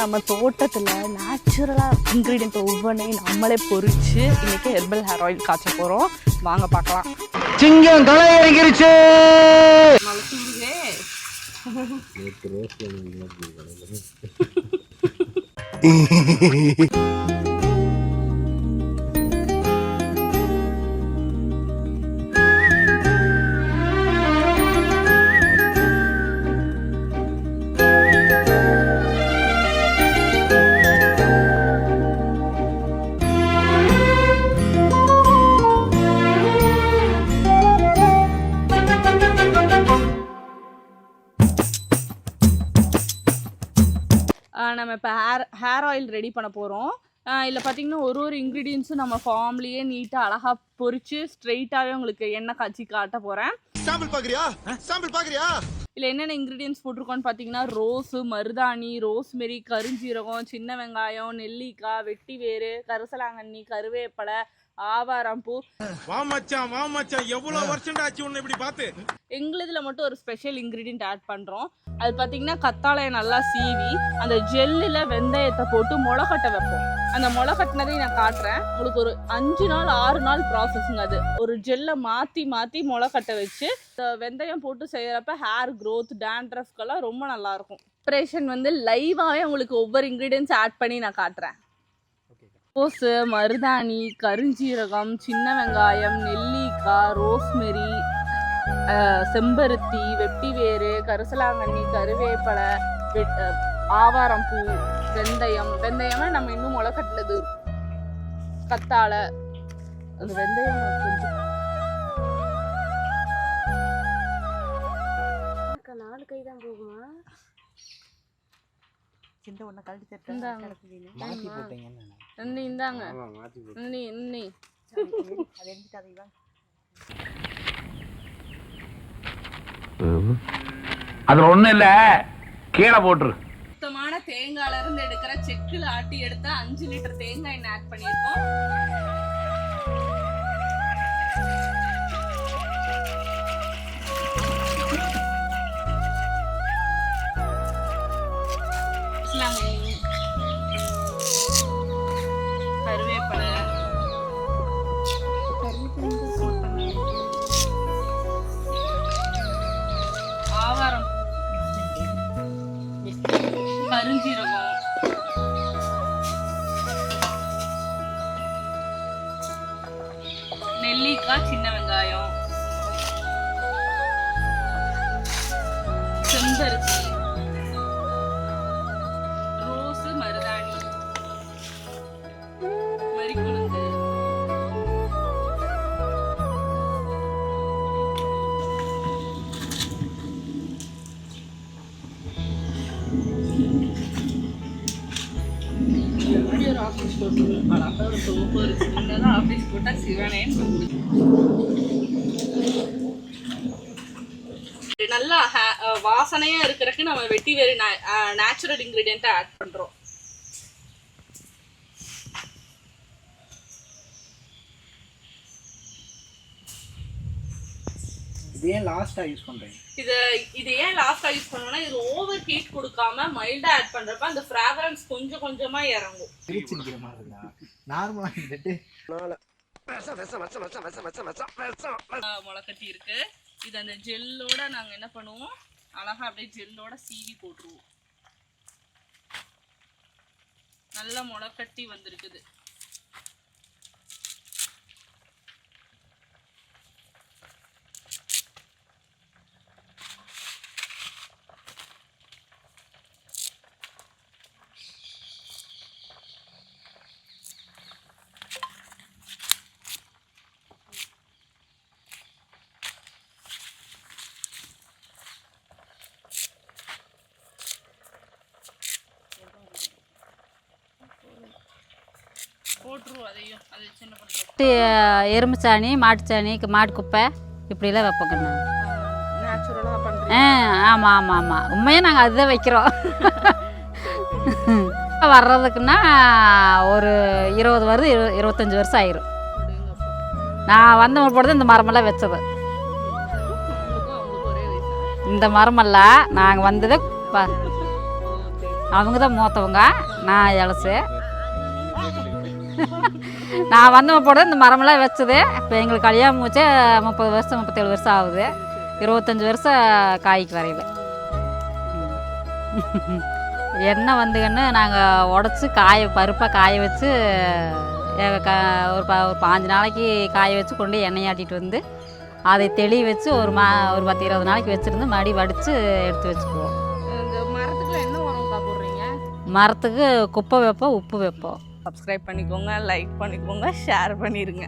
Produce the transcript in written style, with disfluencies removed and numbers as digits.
நம்ம தோட்டத்தில் நேச்சுரலாக இன்க்ரீடியன்ட் ஒவ்வொன்றையும் நம்மளே பொறிச்சு இன்னைக்கு ஹெர்பல் ஹேர் ஆயில் காய்ச்ச போகிறோம். வாங்க பார்க்கலாம். சிங்கம் களை இறங்கிருச்சு. நம்ம இப்போ ஹேர் ஆயில் ரெடி பண்ண போகிறோம். இதில் பார்த்தீங்கன்னா ஒரு இன்க்ரீடியன்ஸும் நம்ம ஃபார்ம்லேயே நீட்டாக அழகாக பொறிச்சு ஸ்ட்ரெயிட்டாகவே உங்களுக்கு எண்ணெய் காய்ச்சி காட்ட போகிறேன். இதில் என்னென்ன இன்க்ரீடியன்ஸ் போட்டிருக்கோன்னு பார்த்தீங்கன்னா ரோஸு, மருதாணி, ரோஸ்மெரி, கருஞ்சீரகம், சின்ன வெங்காயம், நெல்லிக்காய், வெட்டி வேறு, கரிசலாங்கண்ணி, கருவேப்பிலை, ஆவாரம்பூ. எங்களுதுல மட்டும் ஒரு ஸ்பெஷல் இன்கிரீடியன்ட் ஆட் பண்றோம். அது பாத்தீங்கன்னா கத்தாழையை நல்லா சீவி அந்த ஜெல்லுல வெந்தயத்தை போட்டு முளைக்கட்ட வைப்போம். அந்த முளைக்கட்டினதையும் நான் காட்டுறேன் உங்களுக்கு. ஒரு 5 நாள் 6 நாள் ப்ராசஸ்ங்க. அது ஒரு ஜெல்லை மாத்தி மாத்தி முளைக்கட்ட வச்சு வெந்தயம் போட்டு செய்யறப்ப ஹேர் க்ரோத், டேண்ட்ரஃப்கெல்லாம் ரொம்ப நல்லா இருக்கும். ப்ரிப்பரேஷன் வந்து லைவாவே உங்களுக்கு ஒவ்வொரு இன்கிரீடியன்ஸ் ஆட் பண்ணி நான் காட்டுறேன். ரோஸு, மருதாணி, கருஞ்சீரகம், சின்ன வெங்காயம், நெல்லிக்காய், ரோஸ்மெரி, செம்பருத்தி, வெட்டி வேறு, கரிசலாங்கண்ணி, கருவேப்பிலை, ஆவாரம்பூ, வெந்தயம் நம்ம இன்னும் முளைக்கட்டினது, கத்தாழை. அந்த வெந்தயம் கொஞ்சம் 4 கை தான் போகுமா? அது ஒண்ணும் இல்ல, கீழே போட்டுரு. சுத்தமான தேங்காயில இருந்து எடுக்கிற செக்குல ஆட்டி எடுத்த 5 லிட்டர் தேங்காய் எண்ணெய் ஆட் பண்ணிருக்கோம். கருவேப்பிலை, ஆவாரம், கருஞ்சீரகம், நெல்லிக்காய், சின்ன வெங்காயம், செம்பருத்தி, ரோஸு, மருதாணி, மறிக்குழுந்து, ஆஃபீஸ் போட்டா சிவனேன்னு நல்லா வாசனையா இருக்கிறதுக்கு நம்ம வெட்டி வேறு நேச்சுரல் இன்கிரீடியன்ட்டை ஆட் பண்றோம். இது ஏன் லாஸ்டா யூஸ் பண்றீங்க? இது ஏன் லாஸ்டா யூஸ் பண்ணனும்னா இது ஓவர் ஹீட் கொடுக்காம மைல்டா ஆட் பண்றப்ப அந்த ஃப்ராக்ரன்ஸ் கொஞ்சம் கொஞ்சமா இறங்கும். திருச்சிங்கிற மாதிரி இருக்கா? நார்மலா வந்துட்டு முளைக்கட்டி இருக்கு. இது அந்த ஜெல்லோட நாங்க என்ன பண்ணுவோம், அழகா அப்படியே ஜெல்லோட சீவி போட்டுருவோம். நல்லா முளைக்கட்டி வந்திருக்குது. எறும்பு சாணி, மாட்டு சாணி, மாட்டு குப்பை இப்படிலாம் வைப்போங்க. ஆமாம் ஆமாம் ஆமாம், உண்மையாக நாங்கள் அதுதான் வைக்கிறோம். வர்றதுக்குன்னா ஒரு 20 வருது, 25 வருஷம் ஆயிரும். நான் வந்த முற்போது இந்த மரமெல்லாம் வச்சது. இந்த மரமெல்லாம் நாங்கள் வந்தது அவங்க தான் மூத்தவங்க, நான் இலசு. நான் வந்த போட இந்த மரமெல்லாம் வச்சது. இப்போ எங்களுக்கு கல்யாணம் வச்சு 30 வருஷம் 37 வருஷம் ஆகுது. 25 வருஷம் காய்க்கு வரையில. எண்ணெய் வந்துங்கன்னு நாங்கள் உடச்சி பருப்பாக காய வச்சு ஒரு 5 நாளைக்கு காய வச்சு கொண்டு எண்ணெய் ஆட்டிட்டு வந்து அதை தெளி வச்சு ஒரு 10-20 நாளைக்கு வச்சுருந்து மறுபடி வடித்து எடுத்து வச்சுக்குவோம். இந்த மரத்துக்குள்ள என்ன உரம்க்கா போடுறீங்க? மரத்துக்கு குப்பை வைப்போம், உப்பு வைப்போம். சப்ஸ்கிரைப் பண்ணிக்கோங்க, லைக் பண்ணிக்கோங்க, ஷேர் பண்ணிடுங்க.